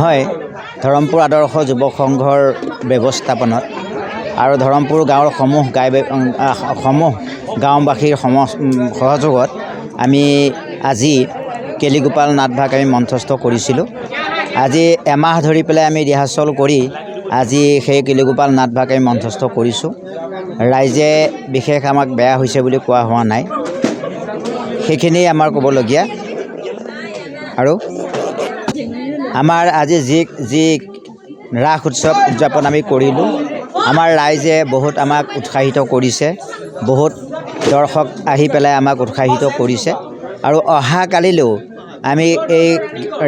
হয় ধৰমপুৰ আদৰ্শ যুৱক সংঘৰ ব্যৱস্থাপনাত আৰু ধৰমপুৰ গাঁৱৰ সমূহ গাঁওবাসীৰ সহযোগত আমি আজি কেলিগোপাল নাটভাগ আমি মঞ্চস্থ কৰিছিলোঁ। আজি এমাহ ধৰি পেলাই আমি ৰিহাৰ্চল কৰি আজি সেই কেলিগোপাল নাটভাগ আমি মঞ্চস্থ কৰিছোঁ। ৰাইজে বিশেষ আমাক বেয়া হৈছে বুলি কোৱা হোৱা নাই, সেইখিনিয়ে আমাৰ ক'বলগীয়া। আৰু আমাৰ আজি যি ৰাস উৎসৱ উদযাপন আমি কৰিলোঁ, আমাৰ ৰাইজে বহুত আমাক উৎসাহিত কৰিছে, বহুত দৰ্শক আহি পেলাই আমাক উৎসাহিত কৰিছে। আৰু অহাকালিলৈও আমি এই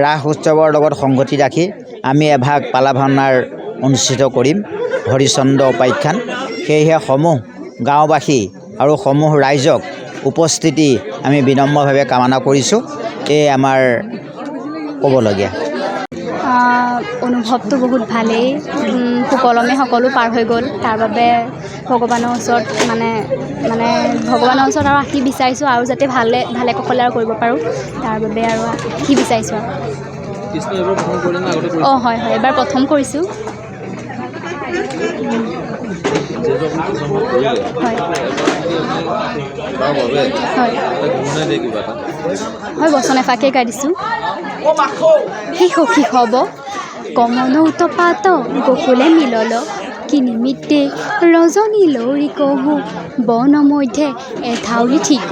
ৰাস উৎসৱৰ লগত সংগতি ৰাখি আমি এভাগ পালা ভাওনাৰ অনুষ্ঠিত কৰিম, হৰিচন্দ্ৰ উপাখ্যান। সেয়েহে সমূহ গাঁওবাসী আৰু সমূহ ৰাইজক উপস্থিতি আমি বিনম্ৰভাৱে কামনা কৰিছোঁ। এই আমাৰ ক'বলগীয়া। অনুভৱটো বহুত ভালেই, সুকলমে সকলো পাৰ হৈ গ'ল। তাৰ বাবে ভগৱানৰ ওচৰত ভগৱানৰ ওচৰত আৰু আশীষ বিচাৰিছোঁ, আৰু যাতে ভালে কুশলে আৰু কৰিব পাৰোঁ, তাৰ বাবে আৰু আশীষ বিচাৰিছোঁ। হয় এবাৰ প্ৰথম কৰিছোঁ। হয় বচন এফাকে গাই দিছোঁ। সেই সখী হব কমনৌত পাত গকুলে মিলল, কি নিমিত্তে ৰজনী লৌৰি কহো, বন মধ্যে এঠাউলি ঠিক,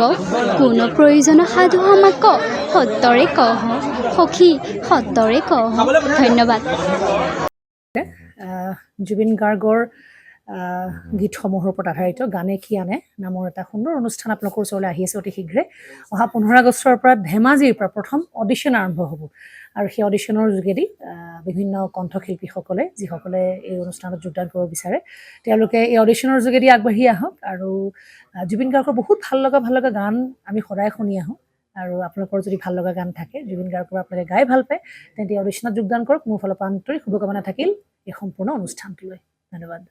কোনো প্ৰয়োজন সাধু আমাক সত্তৰে কহ, সখী সত্তৰে কহ। ধন্যবাদ। জুবিন গাৰ্গৰ গীতসমূহৰ ওপৰত আধাৰিত গানে কি আনে নামৰ এটা সুন্দৰ অনুষ্ঠান আপোনালোকৰ ওচৰলৈ আহি আছে অতি শীঘ্ৰে। অহা 15 আগষ্টৰ পৰা ধেমাজিৰ পৰা প্ৰথম অডিশ্যন আৰম্ভ হ'ব, আৰু সেই অডিশ্যনৰ যোগেদি বিভিন্ন কণ্ঠশিল্পীসকলে যিসকলে এই অনুষ্ঠানত যোগদান কৰিব বিচাৰে, তেওঁলোকে এই অডিশ্যনৰ যোগেদি আগবাঢ়ি আহক। আৰু জুবিন গাৰ্গৰ বহুত ভাল লগা গান আমি সদায় শুনি আহোঁ, আৰু আপোনালোকৰ যদি ভাল লগা গান থাকে, জুবিন গাৰ্গৰ আপোনালোকে গাই ভাল পায়, তেন্তে অডিশ্যনত যোগদান কৰক। মোৰ ফালৰ পৰা আন্তৰিক শুভকামনা থাকিল এই সম্পূৰ্ণ অনুষ্ঠানটোলৈ। ধন্যবাদ।